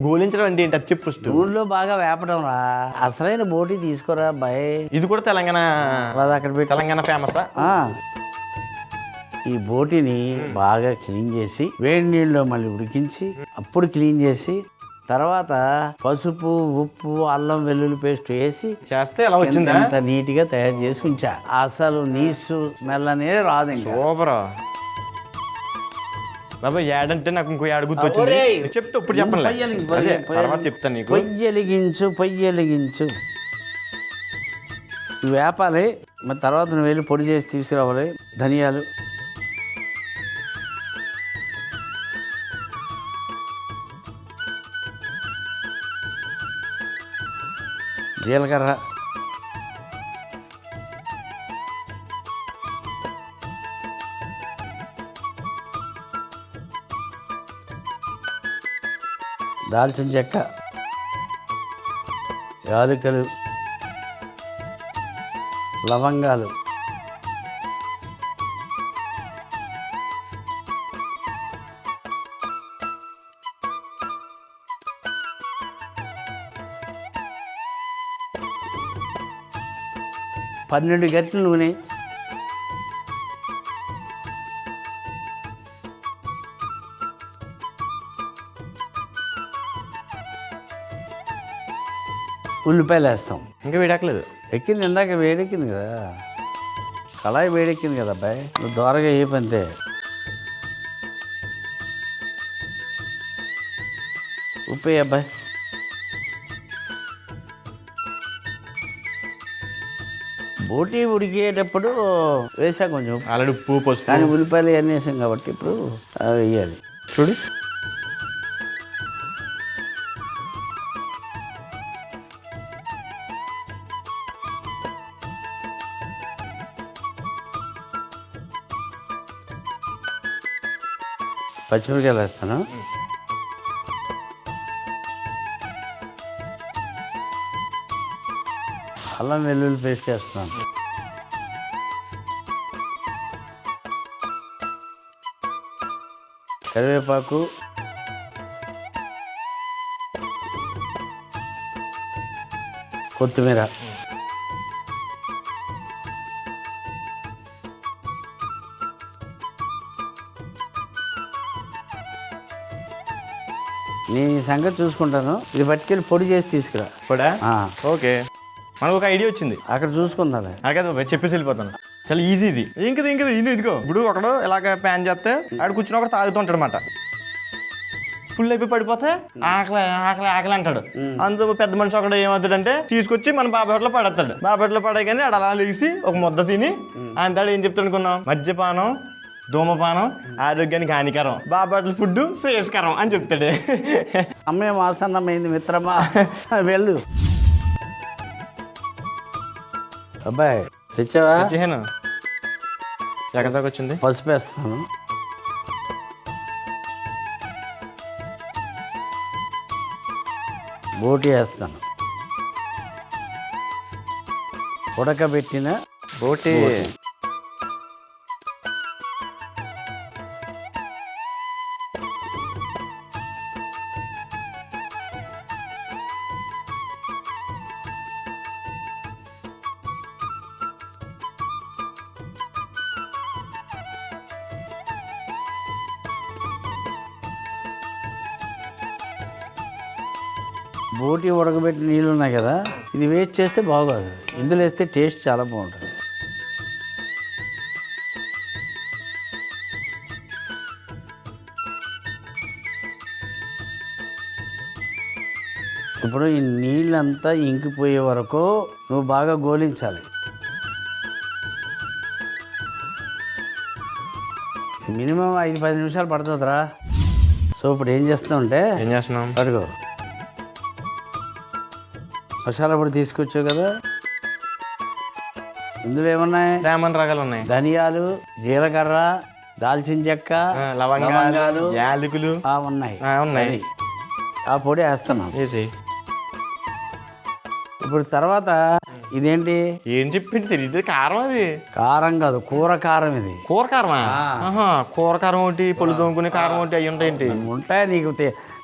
గోలించడం అంటే ఏంటి అది చెప్పు ఫస్ట్. ఊళ్ళో బాగా వేపడం రా. అసలైన బోటి తీసుకురా అబ్బాయి. ఇది కూడా తెలంగాణ అక్కడ పెట్టి తెలంగాణ ఫేమస్. ఈ బోటిని బాగా క్లీన్ చేసి వేడి నీళ్ళలో మళ్ళీ ఉడికించి అప్పుడు క్లీన్ చేసి తర్వాత పసుపు ఉప్పు అల్లం వెల్లుల్లి పేస్ట్ వేసి చేస్తే ఎలా వచ్చిందా? అంత నీట్ గా తయారు చేసి ఉంచా. అసలు నీసు స్మెల్ అనేది రాదు. సూపర్ బాబా. యాడంటే నాకు ఇంకో యాడ గుర్తు వచ్చింది. చెప్తే ఇప్పుడు చెప్పండి, తర్వాత చెప్తాను నీకు. పొయ్యలిగించు వేపాలి. మరి తర్వాత నువ్వు వెళ్ళి పొడి చేసి తీసుకురావాలి. ధనియాలు, జీలకర్ర, దాల్చిన చెక్క, యాలకులు, లవంగాలు, పన్నెండు గంటల నూనె, ఉల్లిపాయలు వేస్తాం. ఇంకా వేడక్కలేదు. ఎక్కింది, ఇందాక వేడెక్కింది కదా, కళాయి వేడెక్కింది కదా అబ్బాయి. నువ్వు దోరగా ఏ పంతే. ఉప్పు అబ్బాయి. బోటి ఉడికేటప్పుడు వేసా కొంచెం ఆల్రెడీ ఉప్పు పసుపు, కానీ ఉల్లిపాయలు అన్నీ వేసాం కాబట్టి ఇప్పుడు అవి వేయాలి. చూడు, పచ్చిమిరకాయలు వేస్తాను. అల్లం వెల్లుల్లి పేస్ట్ వేస్తున్నాను. కరివేపాకు, కొత్తిమీర, నేను ఈ సంగతి చూసుకుంటాను. ఇది పట్టుకెళ్ళి పొడి చేసి తీసుకురా. కూడా ఓకే. మనకు ఒక ఐడియా వచ్చింది, అక్కడ చూసుకుందా. అదే చెప్పేసి వెళ్ళిపోతాను. చాలా ఈజీ ఇది. ఇంకది ఇదిగో ఇప్పుడు ఒకడు ఇలాగ ప్యాన్ చేస్తే ఆడు కూర్చుని ఒకటి తాగుతుంటాడు అనమాట. ఫుల్ అయిపోయి పడిపోతే ఆకలి ఆకలి ఆకలి అంటాడు. అందులో పెద్ద మనిషి ఒకడు ఏమవుతాడంటే తీసుకొచ్చి మన బాబాట్లో పడేస్తాడు. బాబాట్లో పడగానే ఆడు అలా లేచి ఒక ముద్ద తిని అంతాడు ఏం చెప్తాడు అనుకున్నాం, మద్యపానం ధూమపానం ఆరోగ్యానికి హానికరం, బాబాట్ల ఫుడ్ శ్రేయస్కరం అని చెప్తాడు. సమయం ఆసన్నమైంది మిత్రమా, వెళ్ళు. అబ్బాయి తెచ్చావా? తెచ్చాను. ఎక్కడి దాకా వచ్చింది? పసుపు వేస్తున్నాను. బోటి వేస్తాను. ఉడకబెట్టిన బోటి. బోటి ఉడకబెట్టిన నీళ్ళు ఉన్నాయి కదా, ఇది వేస్ట్ చేస్తే బాగోదు. ఇందులో వేస్తే టేస్ట్ చాలా బాగుంటుంది. ఇప్పుడు ఈ నీళ్ళంతా ఇంకిపోయే వరకు నువ్వు బాగా గోలించాలి. మినిమం 5-10 నిమిషాలు పడుతుందిరా. సో ఇప్పుడు ఏం చేస్తున్నాం అడుగు. మసాలా పొడి తీసుకొచ్చావు కదా, ఇందులో ఏమున్నాయి? లెమన్ రకాలు ఉన్నాయి. ధనియాలు, జీలకర్ర, దాల్చిన చెక్క, లవంగాలు, యాలకులు ఉన్నాయి. ఆ పొడి వేస్తున్నాం. ఇప్పుడు తర్వాత ఇదేంటి ఏం చెప్పింది తెలియదు. కారం అది కారం కాదు, కూర కారం. ఇది కూర కారమా? కూర కారం ఒకటి, పొలు తోముకునే కారం ఒకటి అవి ఉంటాయేంటి? ఉంటాయి. నీకు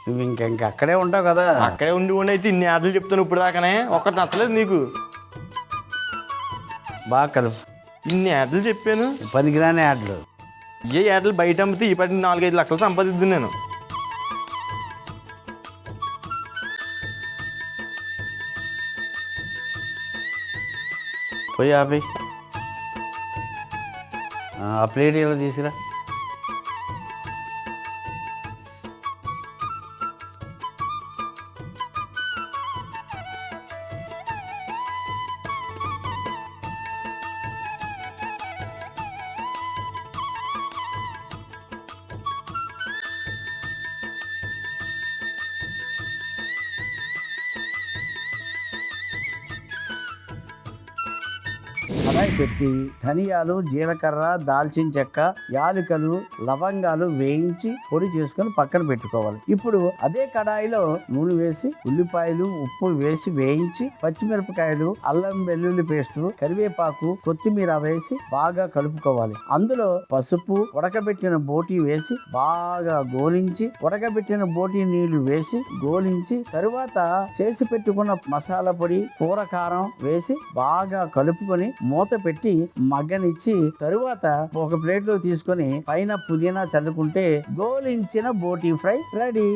నువ్వు ఇంక అక్కడే ఉంటావు కదా. అక్కడే ఉండి అయితే ఇన్ని యాడ్లు చెప్తాను ఇప్పుడు దాకానే, ఒక్కటి నచ్చలేదు నీకు. బాగా కలుపు. ఇన్ని యాడ్లు చెప్పాను, పనికిరాని యాడ్లు. ఏ యాడ్లు బయట అమ్మితే ఈ పట్టి 4-5 లక్షలు సంపాదిద్దు నేను. పోయి ఆపి ఆ ప్లేట్ ఇలా తీసుకురా. కడాయి పెట్టి ధనియాలు, జీలకర్ర, దాల్చిన చెక్క, యాలకులు, లవంగాలు వేయించి పొడి చేసుకొని పక్కన పెట్టుకోవాలి. ఇప్పుడు అదే కడాయిలో నూనె వేసి ఉల్లిపాయలు, ఉప్పు వేసి వేయించి పచ్చిమిరపకాయలు, అల్లం వెల్లుల్లి పేస్ట్, కరివేపాకు, కొత్తిమీర వేసి బాగా కలుపుకోవాలి. అందులో పసుపు, ఉడకబెట్టిన బోటి వేసి బాగా గోలించి, ఉడకబెట్టిన బోటి నీళ్లు వేసి గోలించి, తరువాత చేసి పెట్టుకున్న మసాలా పొడి, కూర కారం వేసి బాగా కలుపుకొని మూత పెట్టి మగ్గనిచ్చి తరువాత ఒక ప్లేట్లో తీసుకొని పైన పుదీనా చల్లుకుంటే గోలించిన బోటీ ఫ్రై రెడీ.